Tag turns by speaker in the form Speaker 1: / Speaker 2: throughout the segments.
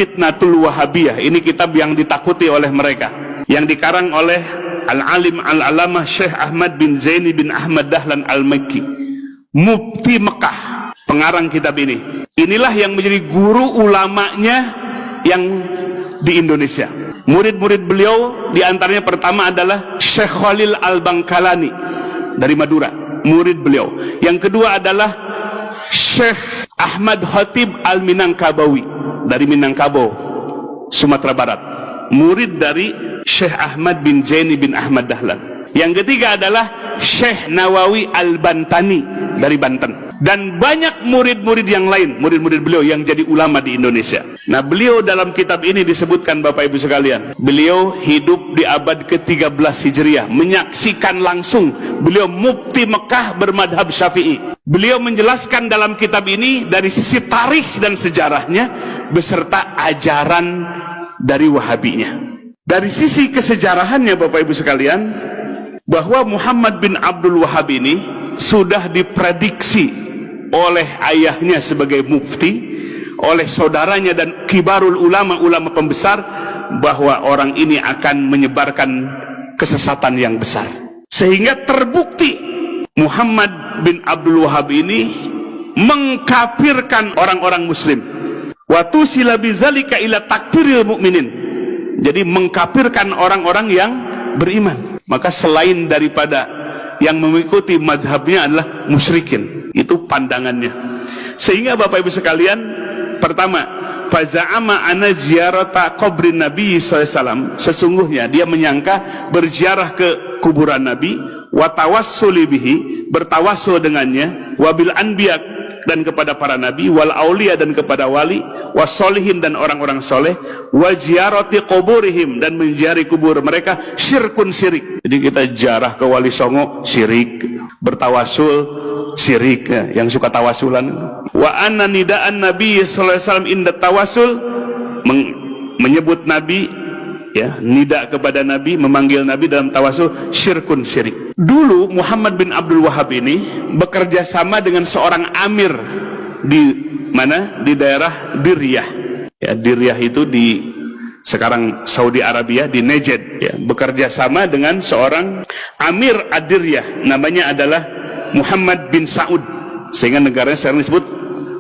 Speaker 1: Fitnatul Wahabiyah. Ini kitab yang ditakuti oleh mereka, yang dikarang oleh Al-Alim Al-Alamah Syekh Ahmad bin Zaini bin Ahmad Dahlan Al-Makki, Mufti Mekah, pengarang kitab ini. Inilah yang menjadi guru ulamanya yang di Indonesia. Murid-murid beliau diantaranya pertama adalah Syekh Khalil Al-Bangkalani dari Madura, murid beliau. Yang kedua adalah Syekh Ahmad Khatib Al-Minangkabawi dari Minangkabau, Sumatera Barat, murid dari Syekh Ahmad bin Zaini bin Ahmad Dahlan. Yang ketiga adalah Syekh Nawawi Al-Bantani dari Banten. Dan banyak murid-murid yang lain, murid-murid beliau yang jadi ulama di Indonesia. Nah, beliau dalam kitab ini disebutkan, Bapak Ibu sekalian, beliau hidup di abad ke-13 Hijriah, menyaksikan langsung. Beliau mufti Mekah bermadhab Syafi'i. Beliau menjelaskan dalam kitab ini dari sisi tarikh dan sejarahnya beserta ajaran dari Wahabinya. Dari sisi kesejarahannya, Bapak Ibu sekalian, bahwa Muhammad bin Abdul Wahab ini sudah diprediksi oleh ayahnya sebagai mufti, oleh saudaranya dan kibarul ulama-ulama pembesar, bahwa orang ini akan menyebarkan kesesatan yang besar. Sehingga terbukti Muhammad bin Abdul Wahab ini mengkafirkan orang-orang muslim. Wa tusila bizalika ila takfiril mukminin. Jadi mengkafirkan orang-orang yang beriman. Maka selain daripada yang mengikuti mazhabnya adalah musyrikin. Itu pandangannya. Sehingga Bapak Ibu sekalian, pertama, faza'ama ana ziyarata qabrin Nabi SAW, sesungguhnya dia menyangka berziarah ke kuburan Nabi, wa tawassuli bihi, bertawassul dengannya, wabil anbiya, dan kepada para nabi, wal aulia, dan kepada wali, wasolihin, dan orang-orang soleh, wa ziyarati quburihim, dan menziarahi kubur mereka, syirkun syirik. Jadi kita ziarah ke Wali Songo syirik, bertawasul syirik, ya, yang suka tawasulan. Wa anna nida'an Nabi sallallahu alaihi wasallam inda tawasul, menyebut Nabi, ya, nida kepada Nabi, memanggil Nabi dalam tawasul, syirkun syirik. Dulu Muhammad bin Abdul Wahab ini bekerja sama dengan seorang amir di mana? Di daerah Diryah. Ya, Diryah itu di sekarang Saudi Arabia, di Najd, ya. Bekerja sama dengan seorang amir Ad-Diryah, namanya adalah Muhammad bin Saud, sehingga negaranya sekarang disebut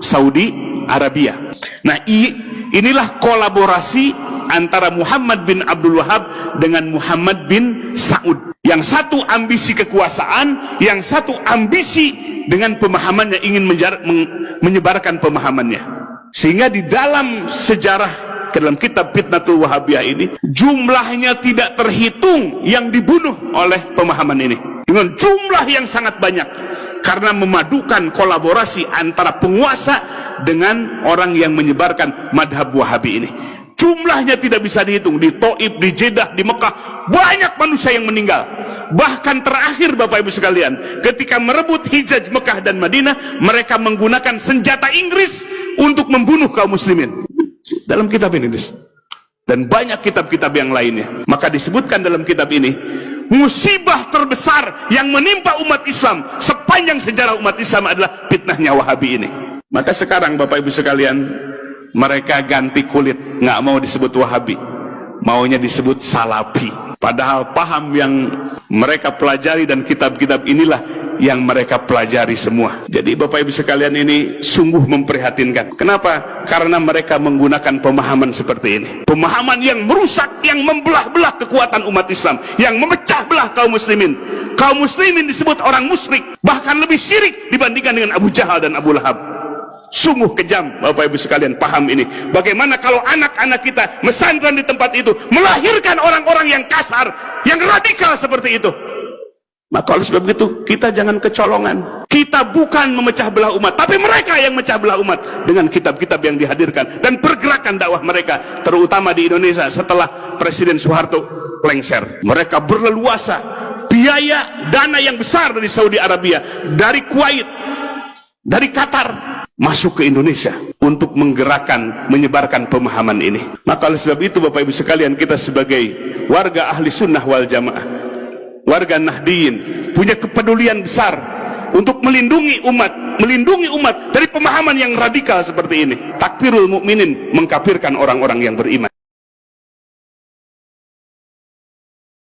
Speaker 1: Saudi Arabia. Nah, inilah kolaborasi antara Muhammad bin Abdul Wahab dengan Muhammad bin Saud. Yang satu ambisi kekuasaan, yang satu ambisi dengan pemahamannya, ingin menyebarkan pemahamannya. Sehingga di dalam sejarah, dalam kitab Fitnatul Wahabiyah ini, jumlahnya tidak terhitung yang dibunuh oleh pemahaman ini, dengan jumlah yang sangat banyak, karena memadukan kolaborasi antara penguasa dengan orang yang menyebarkan madhab Wahabi ini. Jumlahnya tidak bisa dihitung. Di Taif, di Jeddah, di Mekah, banyak manusia yang meninggal. Bahkan terakhir, Bapak Ibu sekalian, ketika merebut Hijaz Mekah dan Madinah, mereka menggunakan senjata Inggris untuk membunuh kaum muslimin. Dalam kitab ini, dan banyak kitab-kitab yang lainnya. Maka disebutkan dalam kitab ini, musibah terbesar yang menimpa umat Islam sepanjang sejarah umat Islam adalah fitnahnya Wahabi ini. Maka sekarang, Bapak Ibu sekalian, mereka ganti kulit, nggak mau disebut Wahabi, maunya disebut Salafi. Padahal paham yang mereka pelajari dan kitab-kitab inilah yang mereka pelajari semua. Jadi Bapak Ibu sekalian, ini sungguh memprihatinkan. Kenapa? Karena mereka menggunakan pemahaman seperti ini, pemahaman yang merusak, yang membelah-belah kekuatan umat Islam, yang memecah belah kaum muslimin. Kaum muslimin disebut orang musyrik, bahkan lebih syirik dibandingkan dengan Abu Jahal dan Abu Lahab. Sungguh kejam, Bapak Ibu sekalian, paham ini. Bagaimana kalau anak-anak kita mesantren di tempat itu, melahirkan orang-orang yang kasar, yang radikal seperti itu. Maka oleh sebab itu, kita jangan kecolongan. Kita bukan memecah belah umat, tapi mereka yang memecah belah umat dengan kitab-kitab yang dihadirkan dan pergerakan dakwah mereka, terutama di Indonesia setelah Presiden Soeharto lengser. Mereka berleluasa, biaya dana yang besar dari Saudi Arabia, dari Kuwait, dari Qatar, masuk ke Indonesia untuk menggerakkan, menyebarkan pemahaman ini. Maka oleh sebab itu, Bapak Ibu sekalian, kita sebagai warga ahli sunnah wal jamaah, warga Nahdiyin, punya kepedulian besar untuk melindungi umat melindungi umat dari pemahaman yang radikal seperti ini. Takfirul mukminin, mengkafirkan orang-orang yang beriman.